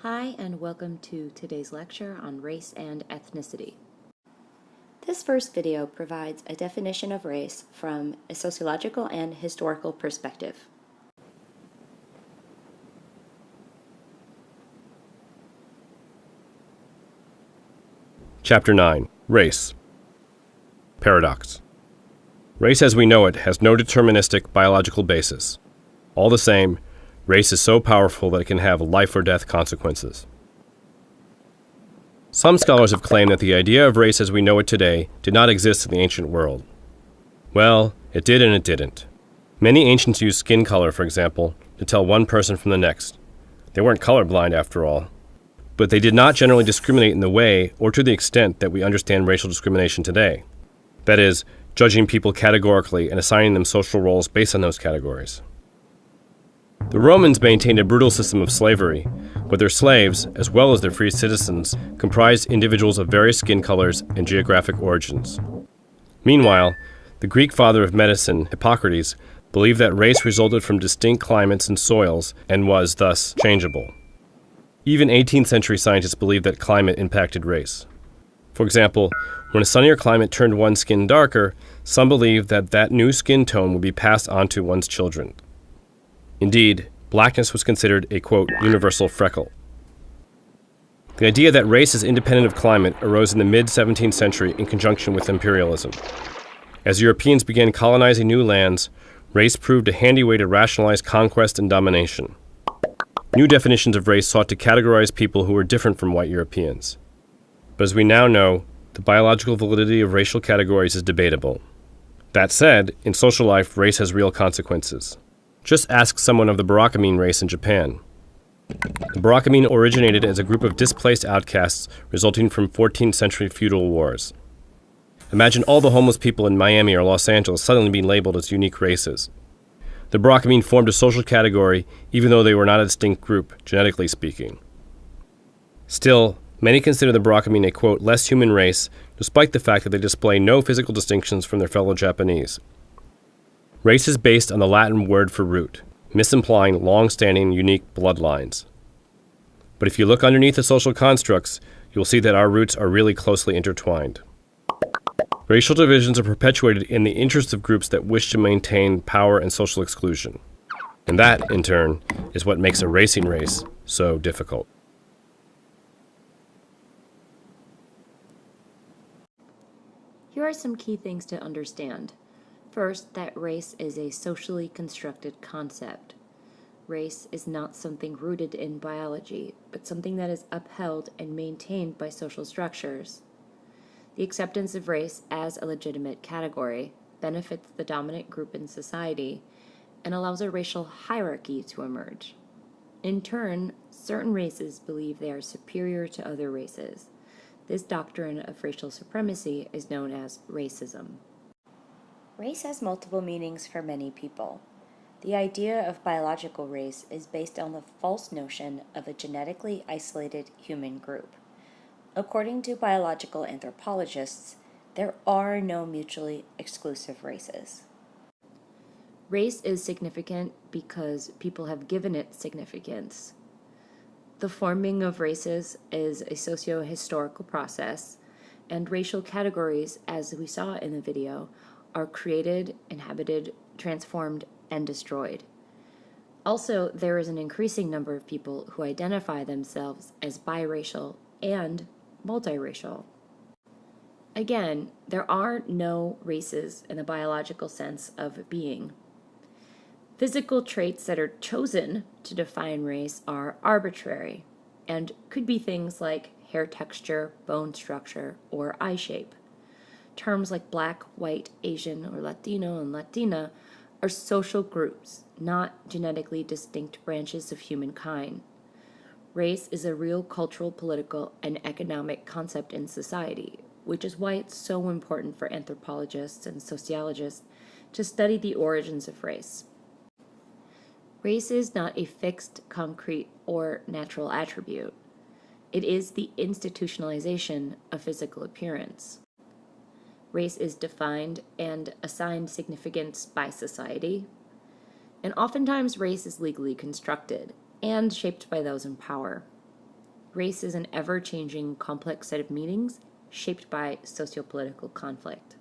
Hi, and welcome to today's lecture on race and ethnicity. This first video provides a definition of race from a sociological and historical perspective. Chapter 9. Race. Paradox. Race as we know it has no deterministic biological basis. All the same, race is so powerful that it can have life or death consequences. Some scholars have claimed that the idea of race as we know it today did not exist in the ancient world. Well, it did and it didn't. Many ancients used skin color, for example, to tell one person from the next. They weren't colorblind after all. But they did not generally discriminate in the way or to the extent that we understand racial discrimination today. That is, judging people categorically and assigning them social roles based on those categories. The Romans maintained a brutal system of slavery, but their slaves, as well as their free citizens, comprised individuals of various skin colors and geographic origins. Meanwhile, the Greek father of medicine, Hippocrates, believed that race resulted from distinct climates and soils and was, thus, changeable. Even 18th century scientists believed that climate impacted race. For example, when a sunnier climate turned one's skin darker, some believed that that new skin tone would be passed on to one's children. Indeed, blackness was considered a, quote, universal freckle. The idea that race is independent of climate arose in the mid-17th century in conjunction with imperialism. As Europeans began colonizing new lands, race proved a handy way to rationalize conquest and domination. New definitions of race sought to categorize people who were different from white Europeans. But as we now know, the biological validity of racial categories is debatable. That said, in social life, race has real consequences. Just ask someone of the Barakamine race in Japan. The Barakamine originated as a group of displaced outcasts resulting from 14th century feudal wars. Imagine all the homeless people in Miami or Los Angeles suddenly being labeled as unique races. The Barakamine formed a social category even though they were not a distinct group, genetically speaking. Still, many consider the Barakamine a, quote, less human race, despite the fact that they display no physical distinctions from their fellow Japanese. Race is based on the Latin word for root, misimplying long-standing, unique bloodlines. But if you look underneath the social constructs, you'll see that our roots are really closely intertwined. Racial divisions are perpetuated in the interests of groups that wish to maintain power and social exclusion. And that, in turn, is what makes a racing race so difficult. Here are some key things to understand. First, that race is a socially constructed concept. Race is not something rooted in biology, but something that is upheld and maintained by social structures. The acceptance of race as a legitimate category benefits the dominant group in society and allows a racial hierarchy to emerge. In turn, certain races believe they are superior to other races. This doctrine of racial supremacy is known as racism. Race has multiple meanings for many people. The idea of biological race is based on the false notion of a genetically isolated human group. According to biological anthropologists, there are no mutually exclusive races. Race is significant because people have given it significance. The forming of races is a socio-historical process, and racial categories, as we saw in the video, are created, inhabited, transformed, and destroyed. Also, there is an increasing number of people who identify themselves as biracial and multiracial. Again, there are no races in the biological sense of being. Physical traits that are chosen to define race are arbitrary and could be things like hair texture, bone structure, or eye shape. Terms like Black, White, Asian, or Latino and Latina are social groups, not genetically distinct branches of humankind. Race is a real cultural, political, and economic concept in society, which is why it's so important for anthropologists and sociologists to study the origins of race. Race is not a fixed, concrete, or natural attribute. It is the institutionalization of physical appearance. Race is defined and assigned significance by society, and oftentimes race is legally constructed and shaped by those in power. Race is an ever-changing, complex set of meanings shaped by sociopolitical conflict.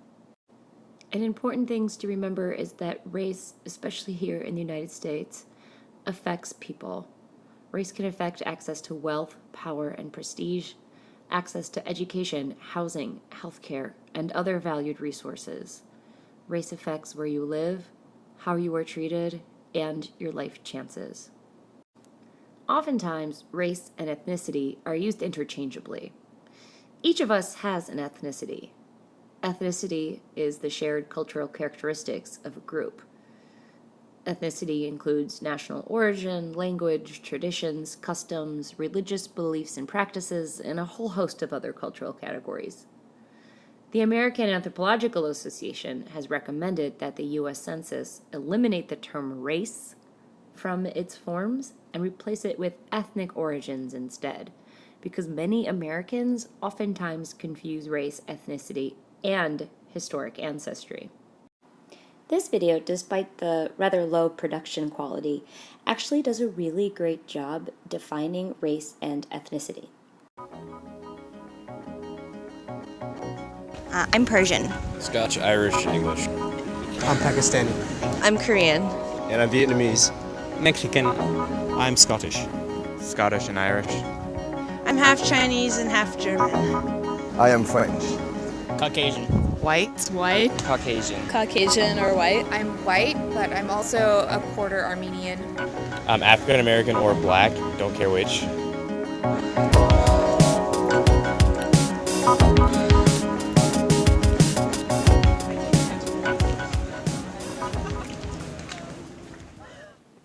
An important thing to remember is that race, especially here in the United States, affects people. Race can affect access to wealth, power, and prestige, access to education, housing, healthcare, and other valued resources. Race affects where you live, how you are treated, and your life chances. Oftentimes, race and ethnicity are used interchangeably. Each of us has an ethnicity. Ethnicity is the shared cultural characteristics of a group. Ethnicity includes national origin, language, traditions, customs, religious beliefs and practices, and a whole host of other cultural categories. The American Anthropological Association has recommended that the U.S. Census eliminate the term race from its forms and replace it with ethnic origins instead, because many Americans oftentimes confuse race, ethnicity, and historic ancestry. This video, despite the rather low production quality, actually does a really great job defining race and ethnicity. I'm Persian. Scotch, Irish, English. I'm Pakistani. I'm Korean. And I'm Vietnamese. Mexican. I'm Scottish. Scottish and Irish. I'm half Chinese and half German. I am French. Caucasian. White. White. Caucasian. Caucasian or white. I'm white, but I'm also a quarter Armenian. I'm African American or black, don't care which.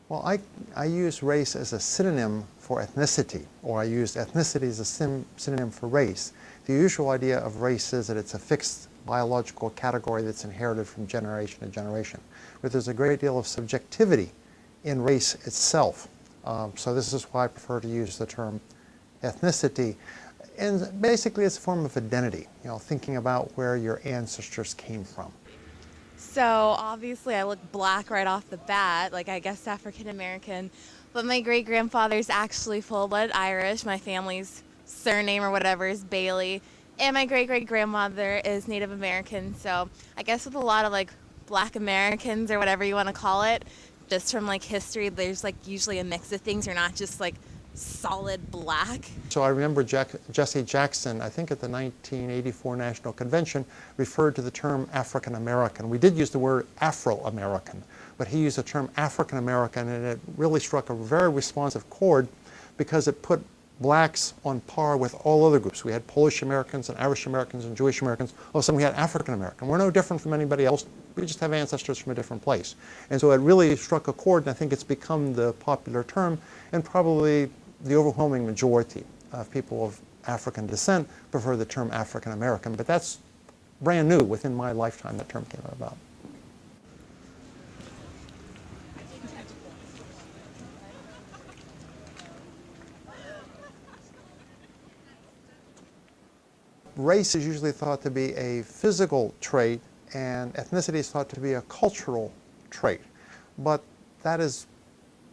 Well, I use race as a synonym for ethnicity, or I use ethnicity as a synonym for race. The usual idea of race is that it's a fixed biological category that's inherited from generation to generation. But there's a great deal of subjectivity in race itself. So this is why I prefer to use the term ethnicity. And basically it's a form of identity, thinking about where your ancestors came from. So obviously I look black right off the bat, like I guess African American, but my great-grandfather's actually full-blood Irish. My family's surname or whatever is Bailey, and my great-great-grandmother is Native American. So I guess with a lot of like black Americans or whatever you want to call it, just from like history, there's like usually a mix of things. You're not just like solid black. So I remember Jesse Jackson, I think at the 1984 National Convention, referred to the term African American. We did use the word Afro-American, but he used the term African American, and it really struck a very responsive chord because it put blacks on par with all other groups. We had Polish Americans and Irish Americans and Jewish Americans. All of a sudden we had African American. We're no different from anybody else. We just have ancestors from a different place. And so it really struck a chord, and I think it's become the popular term, and probably the overwhelming majority of people of African descent prefer the term African American, but that's brand new. Within my lifetime that term came about. Race is usually thought to be a physical trait, and ethnicity is thought to be a cultural trait. But that is,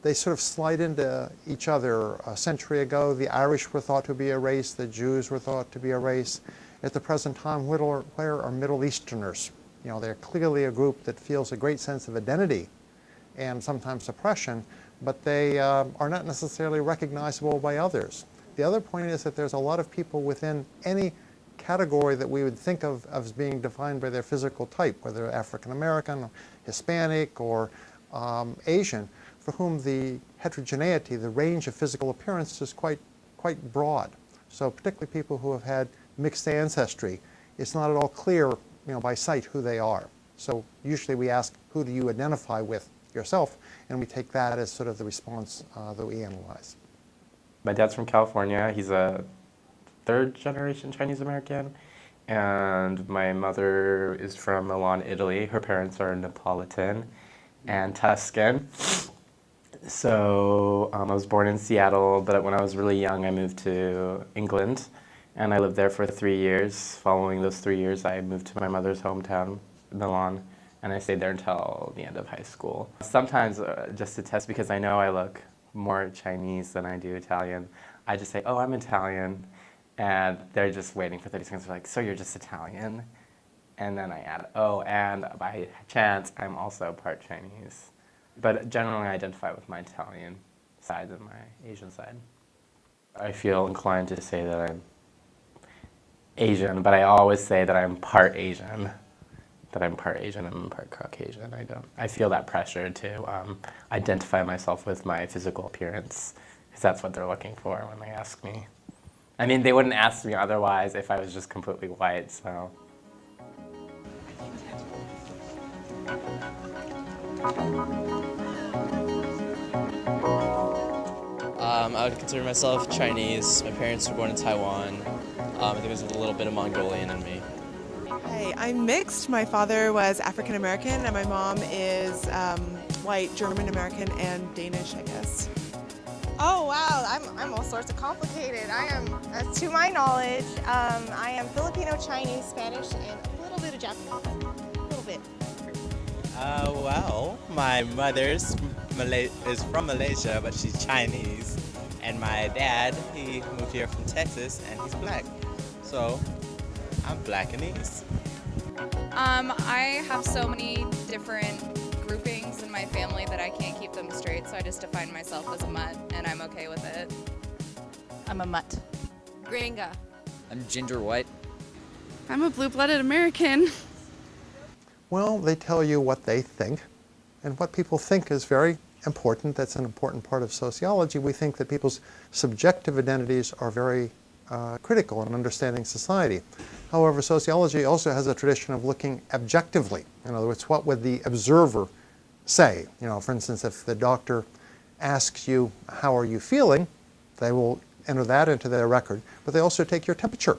they sort of slide into each other. A century ago, the Irish were thought to be a race, the Jews were thought to be a race. At the present time, where are Middle Easterners? They're clearly a group that feels a great sense of identity and sometimes oppression, but they are not necessarily recognizable by others. The other point is that there's a lot of people within any category that we would think of as being defined by their physical type, whether African American, Hispanic, or Asian, for whom the heterogeneity, the range of physical appearance is quite broad. So particularly people who have had mixed ancestry, it's not at all clear by sight who they are. So usually we ask, who do you identify with yourself? And we take that as sort of the response that we analyze. My dad's from California. He's a third-generation Chinese American. And my mother is from Milan, Italy. Her parents are Neapolitan and Tuscan. So I was born in Seattle, but when I was really young, I moved to England, and I lived there for 3 years. Following those 3 years, I moved to my mother's hometown, Milan, and I stayed there until the end of high school. Sometimes, just to test, because I know I look more Chinese than I do Italian, I just say, oh, I'm Italian. And they're just waiting for 30 seconds. They're like, so you're just Italian? And then I add, oh, and by chance, I'm also part Chinese. But generally, I identify with my Italian side and my Asian side. I feel inclined to say that I'm Asian, but I always say that I'm part Asian. That I'm part Asian and part Caucasian. I feel that pressure to identify myself with my physical appearance, because that's what they're looking for when they ask me. I mean, they wouldn't ask me otherwise if I was just completely white, so. I would consider myself Chinese. My parents were born in Taiwan. I think there's a little bit of Mongolian in me. Hey, I'm mixed. My father was African American and my mom is white, German American, and Danish, I guess. Oh wow, I'm all sorts of complicated. I am, to my knowledge, I am Filipino, Chinese, Spanish, and a little bit of Japanese. A little bit. Well, my mother's is from Malaysia, but she's Chinese. And my dad, he moved here from Texas, and he's black. So, I'm Blackanese. I have so many different groupings in my family that I can't keep them straight, so I just define myself as a mutt, and I'm okay with it. I'm a mutt. Gringa. I'm ginger white. I'm a blue-blooded American. Well, they tell you what they think, and what people think is very important. That's an important part of sociology. We think that people's subjective identities are very critical in understanding society. However, sociology also has a tradition of looking objectively. In other words, what would the observer say? You know, for instance, if the doctor asks you, how are you feeling? They will enter that into their record, but they also take your temperature.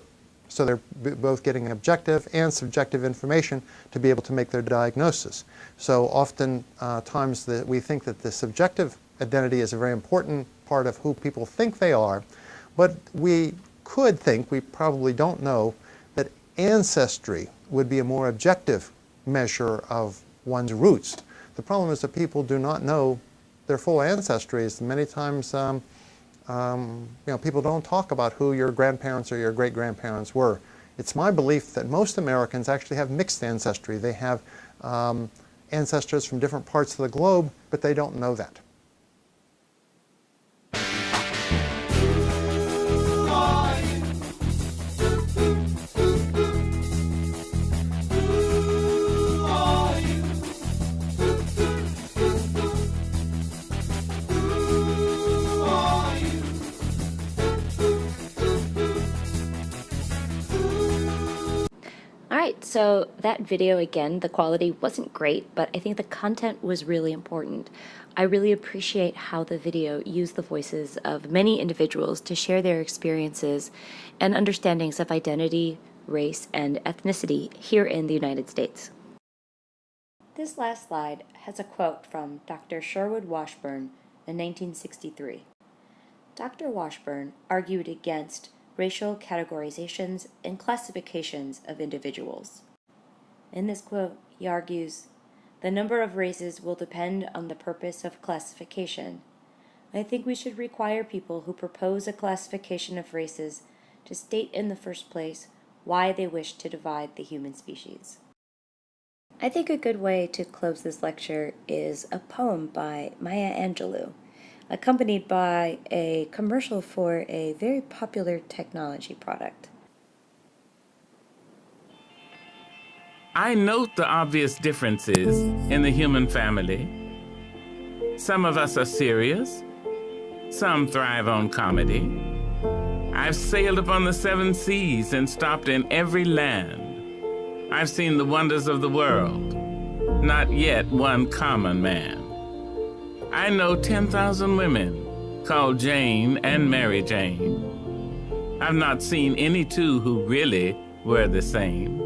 So they're both getting objective and subjective information to be able to make their diagnosis. So often times we think that the subjective identity is a very important part of who people think they are, but we could think, we probably don't know, that ancestry would be a more objective measure of one's roots. The problem is that people do not know their full ancestries. Many times people don't talk about who your grandparents or your great-grandparents were. It's my belief that most Americans actually have mixed ancestry. They have ancestors from different parts of the globe, but they don't know that. Alright, so that video again, the quality wasn't great, but I think the content was really important. I really appreciate how the video used the voices of many individuals to share their experiences and understandings of identity, race, and ethnicity here in the United States. This last slide has a quote from Dr. Sherwood Washburn in 1963. Dr. Washburn argued against racial categorizations and classifications of individuals. In this quote, he argues, "The number of races will depend on the purpose of classification. I think we should require people who propose a classification of races to state in the first place why they wish to divide the human species." I think a good way to close this lecture is a poem by Maya Angelou, accompanied by a commercial for a very popular technology product. I note the obvious differences in the human family. Some of us are serious. Some thrive on comedy. I've sailed upon the 7 seas and stopped in every land. I've seen the wonders of the world, not yet one common man. I know 10,000 women called Jane and Mary Jane. I've not seen any two who really were the same.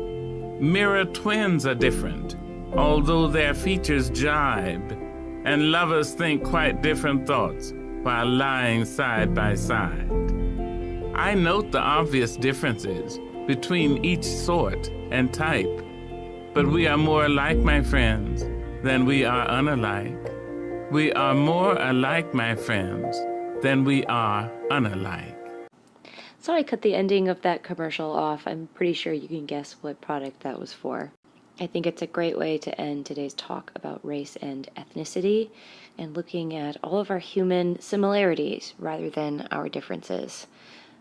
Mirror twins are different, although their features jibe, and lovers think quite different thoughts while lying side by side. I note the obvious differences between each sort and type, but we are more alike, my friends, than we are unalike. We are more alike, my friends, then we are unalike. So I cut the ending of that commercial off. I'm pretty sure you can guess what product that was for. I think it's a great way to end today's talk about race and ethnicity and looking at all of our human similarities rather than our differences.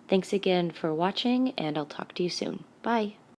Thanks again for watching, and I'll talk to you soon. Bye.